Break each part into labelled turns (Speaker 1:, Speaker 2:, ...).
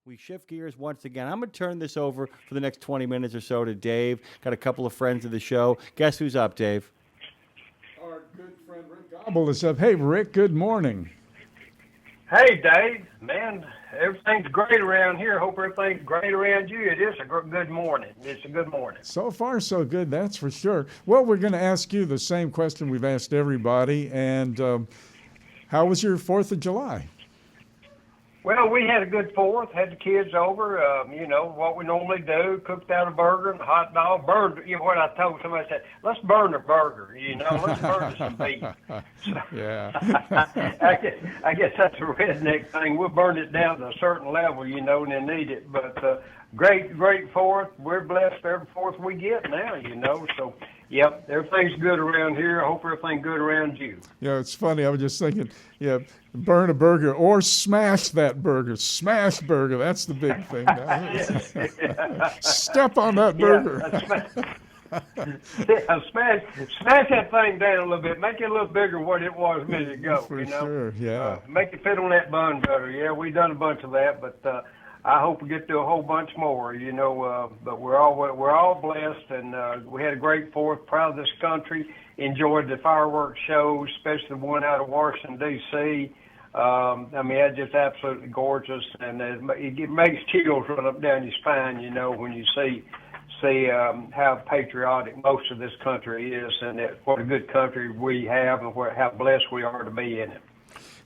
Speaker 1: We shift gears once again. I'm going to turn this over for the next 20 minutes or so to Dave. Got a couple of friends of the show. Guess who's up, Dave?
Speaker 2: Our good friend Rick Gobbell is up. Hey, Rick, good morning.
Speaker 3: Hey, Dave. Man, everything's great around here. Hope everything's great around you. It is a good morning. It's a good morning.
Speaker 2: So far, so good, that's for sure. Well, we're going to ask you the same question we've asked everybody. And how was your 4th of July?
Speaker 3: Well, we had a good 4th, had the kids over, what we normally do, cooked out a burger and a hot dog, burned, what I told somebody, I said, let's burn a burger, let's burn some beef. So,
Speaker 2: Yeah.
Speaker 3: I guess that's a redneck thing. We'll burn it down to a certain level, and then eat it. But great 4th. We're blessed every 4th we get now, so. Yep, everything's good around here. I hope everything's good around you.
Speaker 2: Yeah, it's funny. I was just thinking, burn a burger or smash that burger. Smash burger, that's the big thing now. Step on that burger.
Speaker 3: Smash that thing down a little bit. Make it a little bigger than what it was a minute ago.
Speaker 2: For sure, yeah.
Speaker 3: Make it fit on that bun better. Yeah, we done a bunch of that, but I hope we get to a whole bunch more, but we're all blessed, and we had a great 4th, proud of this country, enjoyed the fireworks shows, especially the one out of Washington, D.C. That's just absolutely gorgeous, and it makes chills run up down your spine, when you see how patriotic most of this country is, and what a good country we have, and how blessed we are to be in it.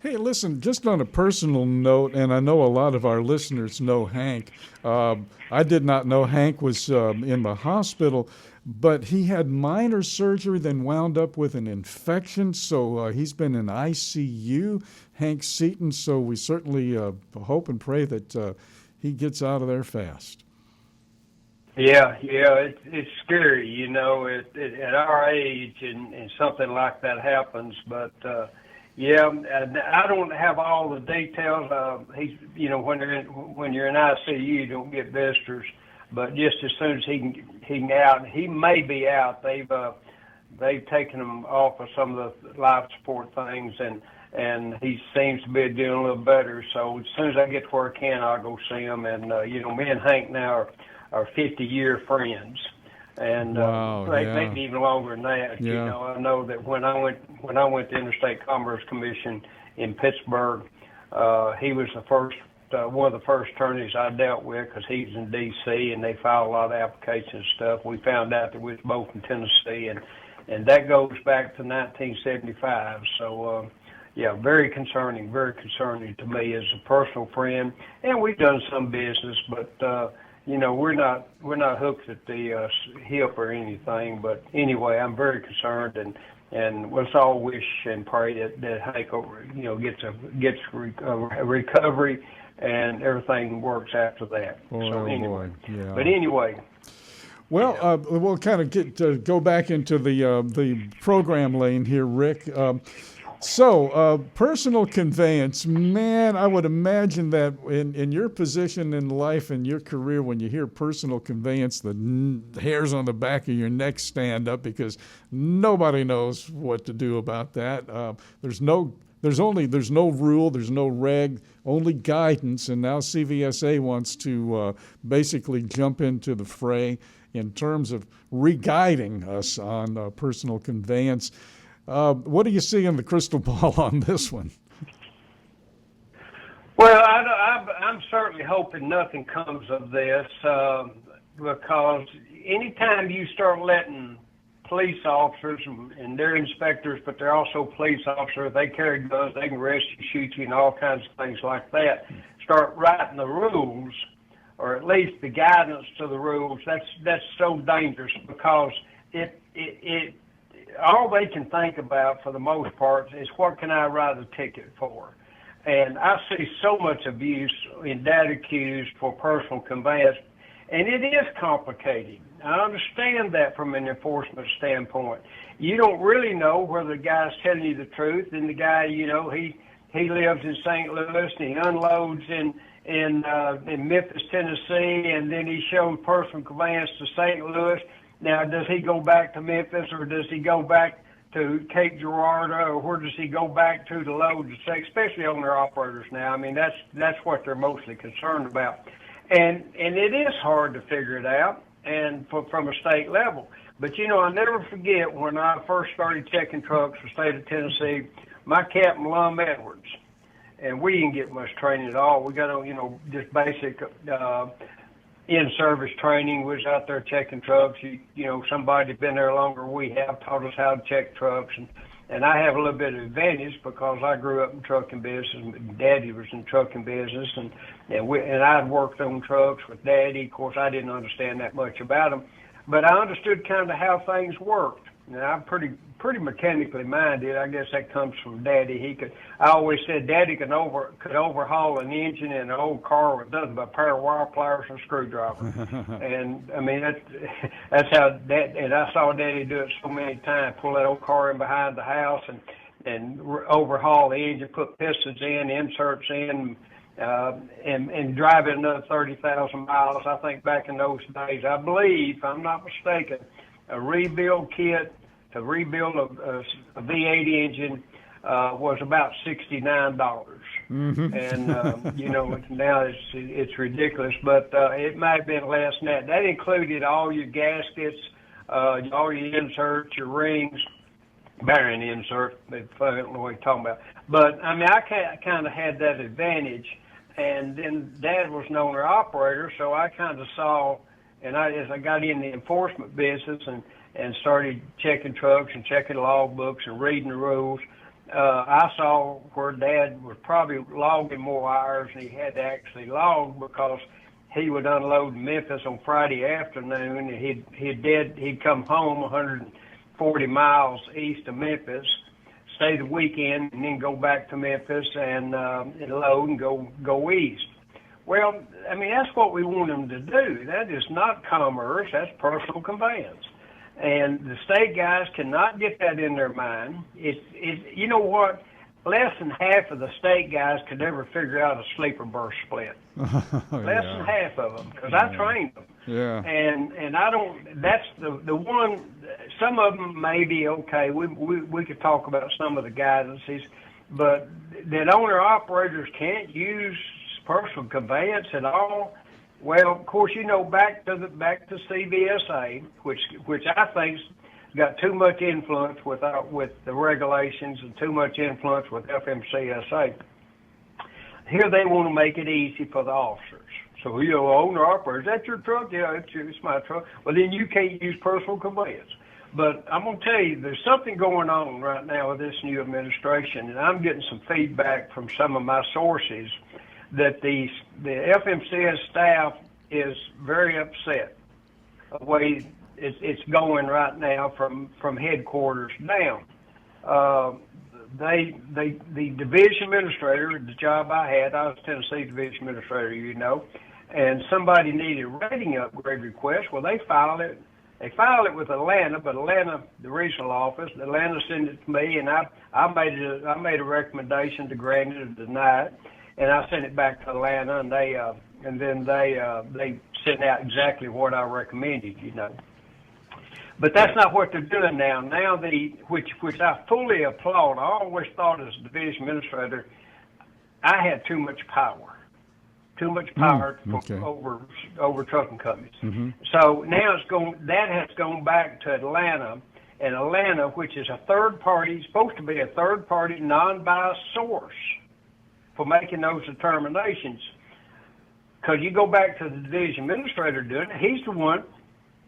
Speaker 2: Hey, listen, just on a personal note, and I know a lot of our listeners know Hank. I did not know Hank was in the hospital, but he had minor surgery, then wound up with an infection, so he's been in ICU, Hank Seaton, so we certainly hope and pray that he gets out of there fast.
Speaker 3: Yeah, it's scary, at our age, and something like that happens, but... I don't have all the details. He's, when you're in ICU, you don't get visitors. But just as soon as he can out, he may be out. They've taken him off of some of the life support things, and he seems to be doing a little better. So as soon as I get to where I can, I'll go see him. And me and Hank now are 50-year friends. And maybe even longer than that.
Speaker 2: Yeah.
Speaker 3: I know that when I went to Interstate Commerce Commission in Pittsburgh, he was one of the first attorneys I dealt with, because he was in D.C. and they filed a lot of applications and stuff. We found out that we was both in Tennessee, and that goes back to 1975. So very concerning to me as a personal friend. And we've done some business, but. We're not hooked at the hip or anything, but anyway, I'm very concerned, and let's all wish and pray that Hank, gets a recovery, and everything works after that. But anyway.
Speaker 2: Well, we'll kind of go back into the program lane here, Rick. So, personal conveyance, man, I would imagine that in your position in life and your career, when you hear personal conveyance, the hairs on the back of your neck stand up, because nobody knows what to do about that. There's no rule, there's no reg, only guidance, and now CVSA wants to basically jump into the fray in terms of re-guiding us on personal conveyance. What do you see in the crystal ball on this one?
Speaker 3: Well, I'm certainly hoping nothing comes of this, because anytime you start letting police officers, and they're inspectors, but they're also police officers, they carry guns, they can arrest you, shoot you, and all kinds of things like that, start writing the rules, or at least the guidance to the rules, that's so dangerous, because it all they can think about, for the most part, is what can I write a ticket for? And I see so much abuse in data queues for personal conveyance, and it is complicated. I understand that from an enforcement standpoint. You don't really know whether the guy's telling you the truth, and the guy, he lives in St. Louis, and he unloads in Memphis, Tennessee, and then he shows personal conveyance to St. Louis. Now, does he go back to Memphis, or does he go back to Cape Girardeau, or where does he go back to load the stake, especially owner operators now. I mean, that's what they're mostly concerned about. And it is hard to figure it out, and from a state level. But, you know, I'll never forget when I first started checking trucks for the state of Tennessee, my captain, Lum Edwards, and we didn't get much training at all. We got on, you know, just basic in-service training. We was out there checking trucks. You know, somebody been there longer than we have taught us how to check trucks. And I have a little bit of advantage because I grew up in trucking business. Daddy was in trucking business, and I'd worked on trucks with Daddy. Of course, I didn't understand that much about them, but I understood kind of how things worked. And I'm pretty mechanically minded. I guess that comes from Daddy. I always said Daddy could overhaul an engine in an old car with nothing but a pair of wire pliers and a screwdriver. And I mean that's how and I saw Daddy do it so many times. Pull that old car in behind the house and overhaul the engine, put pistons in, inserts in, and drive it another 30,000 miles. I think back in those days, I believe, if I'm not mistaken, a rebuild kit to rebuild a V8 engine was about $69.
Speaker 2: Mm-hmm.
Speaker 3: And you know, now it's ridiculous, but it might have been less than that. That included all your gaskets, all your inserts, your rings, bearing insert. I don't know what you're talking about. But I mean, I kind of had that advantage, and then Dad was an owner operator, so I kind of saw. And as I got in the enforcement business and started checking trucks and checking logbooks and reading the rules, I saw where Dad was probably logging more hours than he had to actually log, because he would unload in Memphis on Friday afternoon, and he'd come home 140 miles east of Memphis, stay the weekend, and then go back to Memphis and load and go east. Well, I mean, that's what we want them to do. That is not commerce. That's personal conveyance. And the state guys cannot get that in their mind. You know what? Less than half of the state guys could ever figure out a sleeper burst split. Less than half of them, because I trained them.
Speaker 2: Yeah.
Speaker 3: And I don't. That's the one. Some of them may be okay. We could talk about some of the guidances, but that owner operators can't use personal conveyance at all. Well, of course, you know, back to CVSA, which I think's got too much influence with the regulations and too much influence with FMCSA. Here they want to make it easy for the officers. So, you know, owner operator, is that your truck? Yeah, it's my truck. Well, then you can't use personal conveyance. But I'm going to tell you, there's something going on right now with this new administration, and I'm getting some feedback from some of my sources that the FMCS staff is very upset the way it's going right now from headquarters down. The division administrator, the job I had, I was Tennessee division administrator, you know, and somebody needed a rating upgrade request. Well, they filed it. They filed it with Atlanta, but Atlanta, the regional office, Atlanta sent it to me, and I made a recommendation to grant it or deny it. And I sent it back to Atlanta, and they sent out exactly what I recommended, you know. But that's not what they're doing now. Now which I fully applaud. I always thought as a division administrator, I had too much power over trucking companies. Mm-hmm. So now that has gone back to Atlanta, and Atlanta, which is a third party, supposed to be a third party, non-biased source for making those determinations. Because you go back to the division administrator doing it, he's the one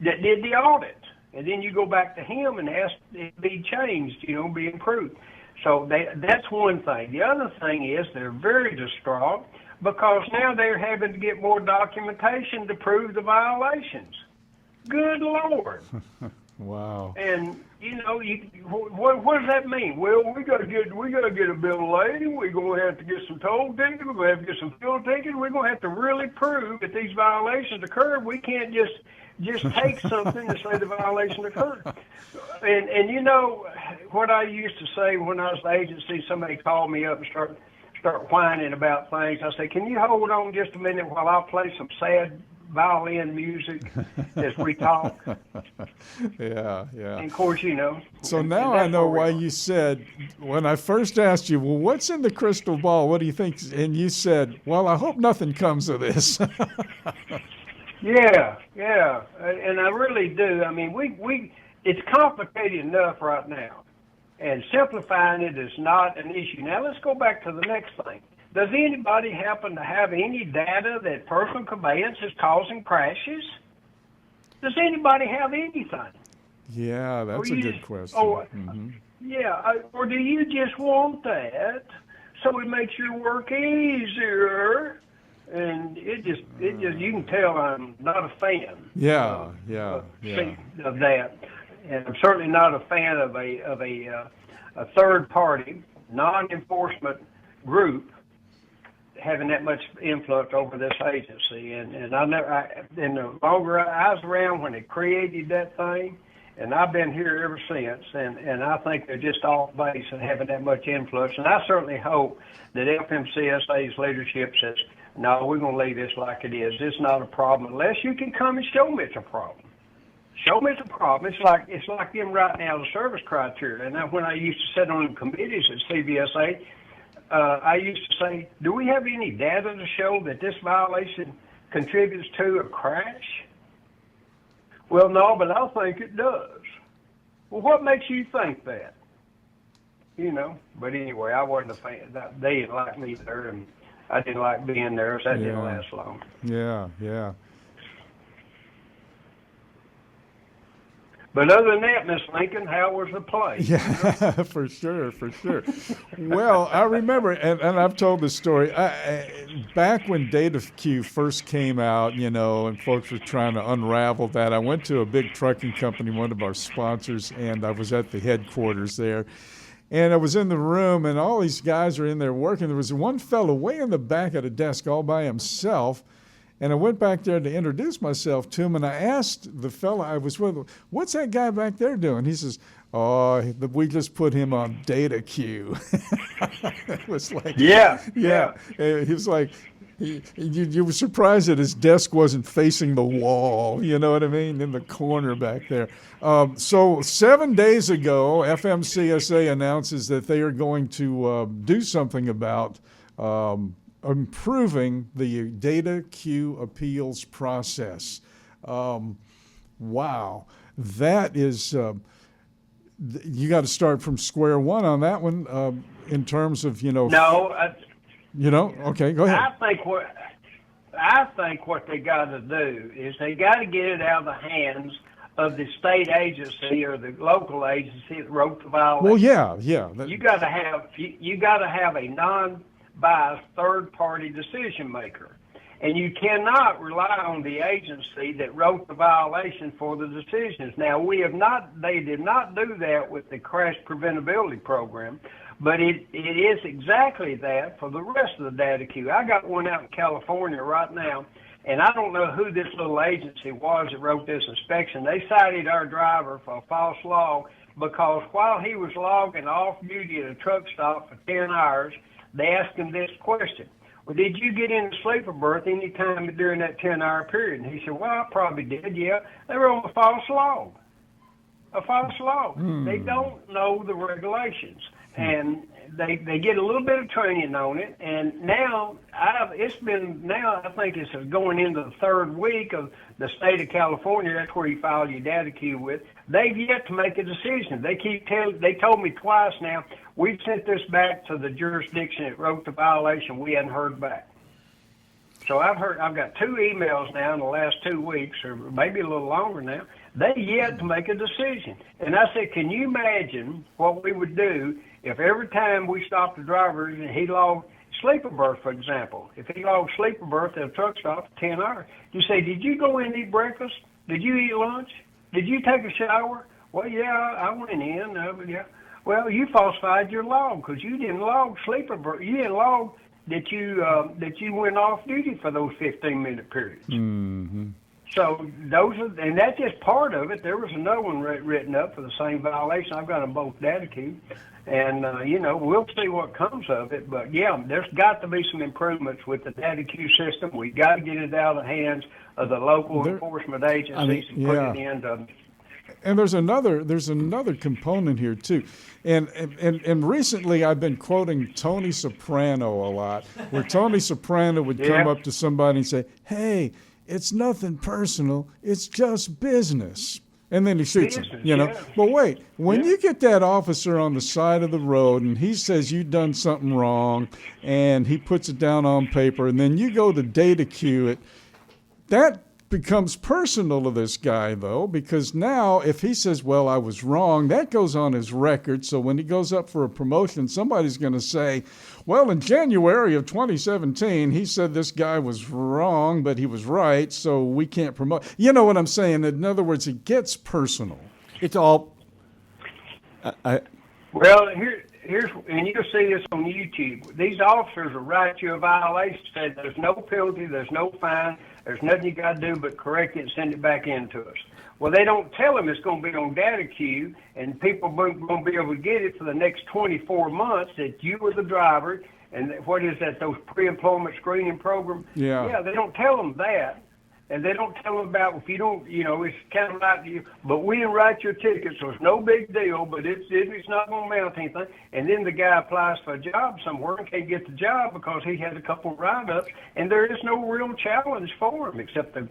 Speaker 3: that did the audit. And then you go back to him and ask it be changed, you know, be improved. So that's one thing. The other thing is they're very distraught because now they're having to get more documentation to prove the violations. Good Lord.
Speaker 2: Wow.
Speaker 3: And you know, what does that mean? Well, we got to get a bill of lading. We're going to have to get some toll tickets. We're going to have to get some fuel tickets. We're going to have to really prove that these violations occurred. We can't just take something and say the violation occurred. And you know what I used to say when I was the agency, somebody called me up and start whining about things. I say, can you hold on just a minute while I play some sad violin music as we talk.
Speaker 2: Yeah.
Speaker 3: And of course,
Speaker 2: So
Speaker 3: and
Speaker 2: now
Speaker 3: that's
Speaker 2: I know
Speaker 3: where we
Speaker 2: why
Speaker 3: are.
Speaker 2: you said, when I first asked you, well, what's in the crystal ball? What do you think? And you said, well, I hope nothing comes of this.
Speaker 3: Yeah, and I really do. I mean, it's complicated enough right now, and simplifying it is not an issue. Now let's go back to the next thing. Does anybody happen to have any data that personal conveyance is causing crashes? Does anybody have anything?
Speaker 2: Yeah, that's a good question.
Speaker 3: Or do you just want that so it makes your work easier? And it just you can tell I'm not a fan.
Speaker 2: Yeah.
Speaker 3: Of that, and I'm certainly not a fan of a third party non-enforcement group having that much influence over this agency. And the longer I was around when they created that thing, and I've been here ever since, and I think they're just off base and having that much influence. And I certainly hope that FMCSA's leadership says, no, we're going to leave this like it is. It's not a problem unless you can come and show me it's a problem. Show me it's a problem. It's like them right now, the service criteria. And when I used to sit on committees at CVSA, I used to say, do we have any data to show that this violation contributes to a crash? Well, no, but I think it does. Well, what makes you think that? But anyway, I wasn't a fan. They didn't like me there, and I didn't like being there, so that didn't last long.
Speaker 2: Yeah.
Speaker 3: But other than that, Miss Lincoln, how was the play?
Speaker 2: Yeah, for sure. Well, I remember, and I've told this story, back when DataQ first came out, and folks were trying to unravel that, I went to a big trucking company, one of our sponsors, and I was at the headquarters there. And I was in the room, and all these guys are in there working. There was one fellow way in the back at a desk all by himself. And I went back there to introduce myself to him, and I asked the fellow I was with, what's that guy back there doing? He says, oh, we just put him on data queue. It was like, yeah. He was like, you were surprised that his desk wasn't facing the wall, you know what I mean, in the corner back there. So 7 days ago, FMCSA announces that they are going to do something about improving the data queue appeals process. Wow. That is, you got to start from square one on that one in terms of,
Speaker 3: No.
Speaker 2: Okay, go ahead.
Speaker 3: I think what they got to do is they got to get it out of the hands of the state agency or the local agency that wrote the violation.
Speaker 2: Well, yeah.
Speaker 3: You got to have a non-biased third-party decision maker, and you cannot rely on the agency that wrote the violation for the decisions. Now, they did not do that with the crash preventability program, but it is exactly that for the rest of the data queue. I got one out in California right now, and I don't know who this little agency was that wrote this inspection. They cited our driver for a false log because while he was logging off duty at a truck stop for 10 hours, they asked him this question. Well, did you get in the sleeper berth any time during that 10-hour period? And he said, well, I probably did, yeah. They were on a false log. They don't know the regulations. And they get a little bit of training on it. And now, I think it's going into the third week of the state of California. That's where you file your data queue with. They've yet to make a decision. They told me twice now, we've sent this back to the jurisdiction that wrote the violation. We hadn't heard back. So I've got 2 emails now in the last 2 weeks, or maybe a little longer now. They yet to make a decision. And I said, can you imagine what we would do if every time we stopped the driver and he logged sleeper berth, for example, if he logged sleeper berth at a truck stop for 10 hours, you say, did you go in and eat breakfast? Did you eat lunch? Did you take a shower? Well, yeah, I went in. Yeah. Well, you falsified your log because you didn't log sleeper berth. You didn't log that you went off duty for those 15-minute periods.
Speaker 2: Mm-hmm.
Speaker 3: So those are, and that's just part of it. There was another one written up for the same violation. I've got them both data queued, and we'll see what comes of it. But yeah, there's got to be some improvements with the data queue system. We got to get it out of the hands of the local enforcement agencies and put it into.
Speaker 2: And there's another component here too, and recently I've been quoting Tony Soprano a lot, where Tony Soprano would come up to somebody and say, "Hey, it's nothing personal, it's just business," and then he shoots him. But wait, when you get that officer on the side of the road and he says you've done something wrong, and he puts it down on paper, and then you go to data queue it, that becomes personal to this guy, though, because now if he says, well, I was wrong, that goes on his record. So when he goes up for a promotion, somebody's going to say, well, in January of 2017, he said this guy was wrong, but he was right, so we can't promote. You know what I'm saying? In other words, it gets personal.
Speaker 1: It's all...
Speaker 3: Well, here's, and you'll see this on YouTube. These officers will write you a violation, say there's no penalty, there's no fine, there's nothing you got to do but correct it and send it back in to us. Well, they don't tell them it's going to be on data queue, and people are going to be able to get it for the next 24 months that you were the driver. And what is that, those pre-employment screening program? Yeah, they don't tell them that. And they don't tell them about, if you don't, it's kind of like you, but we didn't write your ticket, so it's no big deal, but it's not going to amount to anything. And then the guy applies for a job somewhere and can't get the job because he has a couple of write-ups, and there is no real challenge for him except the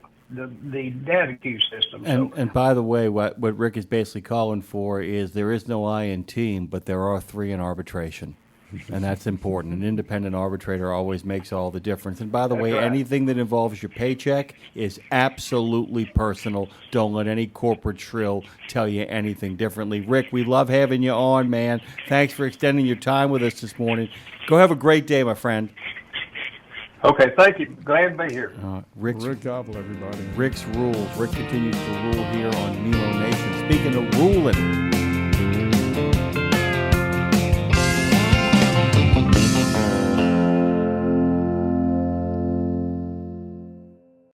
Speaker 3: data queue system.
Speaker 1: And by the way, what Rick is basically calling for is there is no I in team, but there are 3 in arbitration. And that's important. An independent arbitrator always makes all the difference. And by the way, anything that involves your paycheck is absolutely personal. Don't let any corporate shrill tell you anything differently. Rick, we love having you on, man. Thanks for extending your time with us this morning. Go have a great day, my friend.
Speaker 3: Okay, thank you. Glad to be here.
Speaker 2: Rick Gobbell, everybody.
Speaker 1: Rick's Rules. Rick continues to rule here on Nemo Nation. Speaking of ruling,